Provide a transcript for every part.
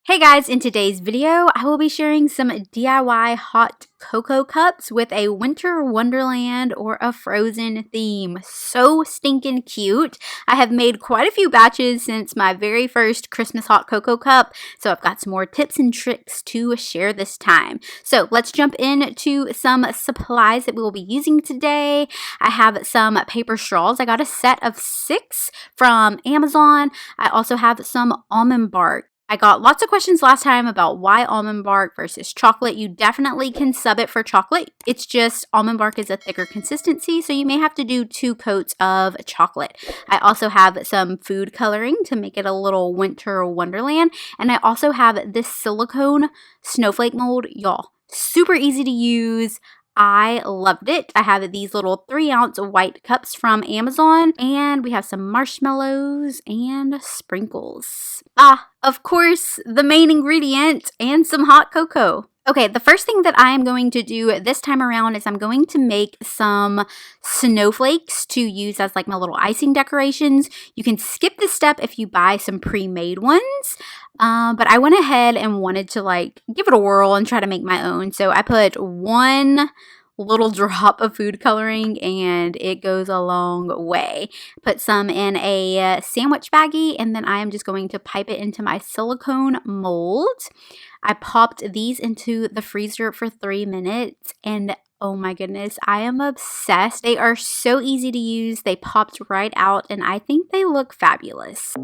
Hey guys, in today's video, I will be sharing some DIY hot cocoa cups with a winter wonderland or a frozen theme. So stinking cute. I have made quite a few batches since my very first Christmas hot cocoa cup, so I've got some more tips and tricks to share this time. So let's jump into some supplies that we will be using today. I have some paper straws. I got a set of 6 from Amazon. I also have some almond bark. I got lots of questions last time about why almond bark versus chocolate. You definitely can sub it for chocolate. It's just almond bark is a thicker consistency, so you may have to do 2 coats of chocolate. I also have some food coloring to make it a little winter wonderland. And I also have this silicone snowflake mold. Y'all, super easy to use. I loved it. I have these little 3-ounce white cups from Amazon, and we have some marshmallows and sprinkles. Of course, the main ingredient and some hot cocoa. Okay, the first thing that I am going to do this time around is I'm going to make some snowflakes to use as like my little icing decorations. You can skip this step if you buy some pre-made ones, but I went ahead and wanted to like give it a whirl and try to make my own. So I put 1 little drop of food coloring and it goes a long way. Put some in a sandwich baggie and then I am just going to pipe it into my silicone mold. I popped these into the freezer for 3 minutes and oh my goodness, I am obsessed. They are so easy to use. They popped right out and I think they look fabulous.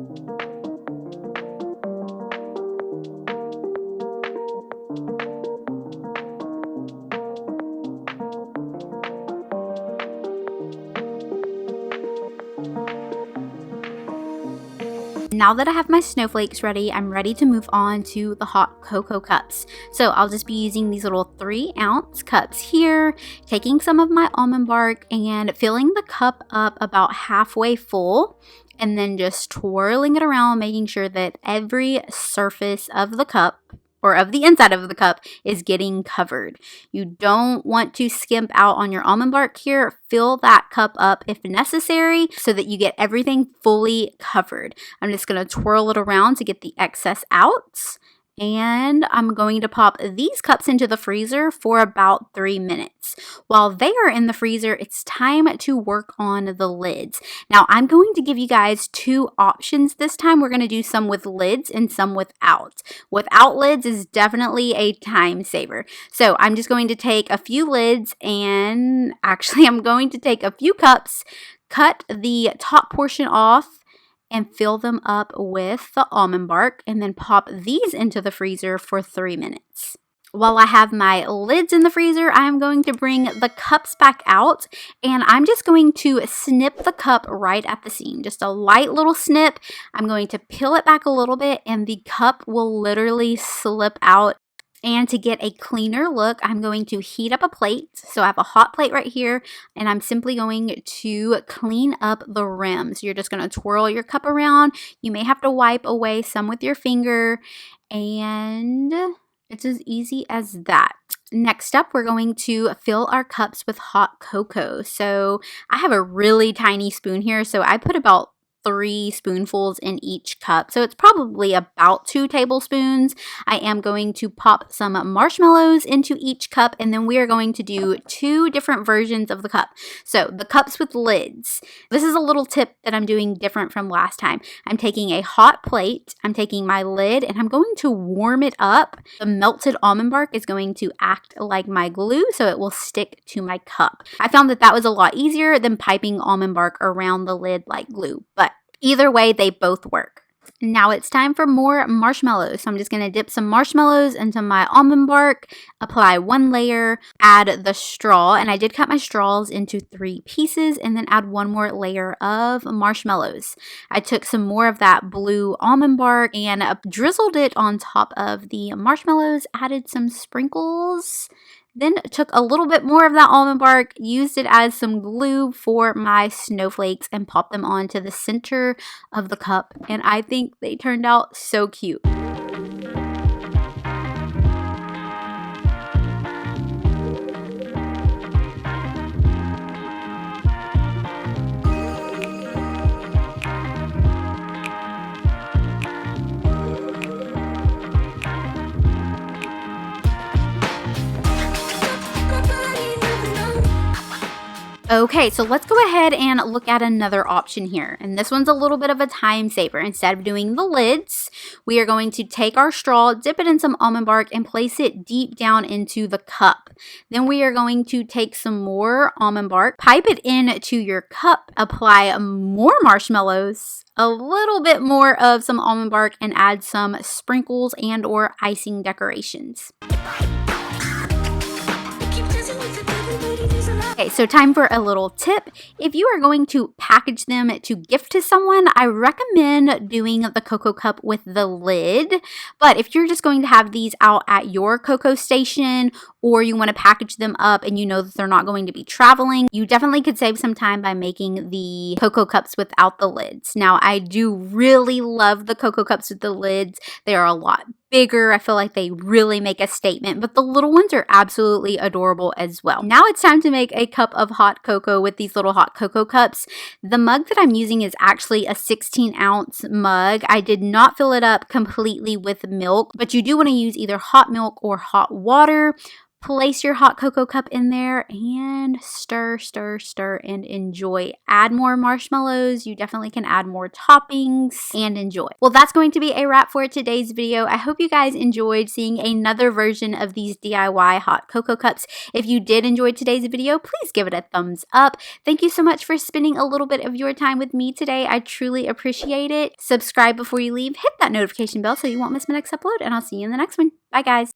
Now that I have my snowflakes ready, I'm ready to move on to the hot cocoa cups. So I'll just be using these little 3-ounce cups here, taking some of my almond bark and filling the cup up about halfway full, and then just twirling it around, making sure that every surface of the cup or of the inside of the cup is getting covered. You don't want to skimp out on your almond bark here. Fill that cup up if necessary so that you get everything fully covered. I'm just going to twirl it around to get the excess out. And I'm going to pop these cups into the freezer for about 3 minutes. While they are in the freezer, it's time to work on the lids. Now, I'm going to give you guys 2 options this time. We're going to do some with lids and some without. Without lids is definitely a time saver. So I'm just going to take a few lids and actually I'm going to take a few cups, cut the top portion off, and fill them up with the almond bark and then pop these into the freezer for 3 minutes. While I have my lids in the freezer, I'm going to bring the cups back out and I'm just going to snip the cup right at the seam. Just a light little snip. I'm going to peel it back a little bit and the cup will literally slip out. And to get a cleaner look, I'm going to heat up a plate. So I have a hot plate right here, and I'm simply going to clean up the rim. So you're just going to twirl your cup around. You may have to wipe away some with your finger, and it's as easy as that. Next up, we're going to fill our cups with hot cocoa. So I have a really tiny spoon here, so I put about 3 spoonfuls in each cup. So it's probably about 2 tablespoons. I am going to pop some marshmallows into each cup and then we are going to do 2 different versions of the cup. So the cups with lids. This is a little tip that I'm doing different from last time. I'm taking a hot plate, I'm taking my lid and I'm going to warm it up. The melted almond bark is going to act like my glue so it will stick to my cup. I found that that was a lot easier than piping almond bark around the lid like glue, but either way, they both work. Now it's time for more marshmallows. So I'm just going to dip some marshmallows into my almond bark, apply 1 layer, add the straw, and I did cut my straws into 3 pieces, and then add 1 more layer of marshmallows. I took some more of that blue almond bark and drizzled it on top of the marshmallows, added some sprinkles, then took a little bit more of that almond bark, used it as some glue for my snowflakes and popped them onto the center of the cup. And I think they turned out so cute. Okay, so let's go ahead and look at another option here. And this one's a little bit of a time saver. Instead of doing the lids, we are going to take our straw, dip it in some almond bark, and place it deep down into the cup. Then we are going to take some more almond bark, pipe it into your cup, apply more marshmallows, a little bit more of some almond bark, and add some sprinkles and or icing decorations. Okay, so time for a little tip. If you are going to package them to gift to someone, I recommend doing the cocoa cup with the lid. But if you're just going to have these out at your cocoa station, or you want to package them up and you know that they're not going to be traveling, you definitely could save some time by making the cocoa cups without the lids. Now, I do really love the cocoa cups with the lids. They are a lot bigger. I feel like they really make a statement, but the little ones are absolutely adorable as well. Now it's time to make a cup of hot cocoa with these little hot cocoa cups. The mug that I'm using is actually a 16-ounce mug. I did not fill it up completely with milk, but you do want to use either hot milk or hot water. Place your hot cocoa cup in there and stir, stir, stir, and enjoy. Add more marshmallows. You definitely can add more toppings and enjoy. Well, that's going to be a wrap for today's video. I hope you guys enjoyed seeing another version of these DIY hot cocoa cups. If you did enjoy today's video, please give it a thumbs up. Thank you so much for spending a little bit of your time with me today. I truly appreciate it. Subscribe before you leave. Hit that notification bell so you won't miss my next upload, and I'll see you in the next one. Bye, guys.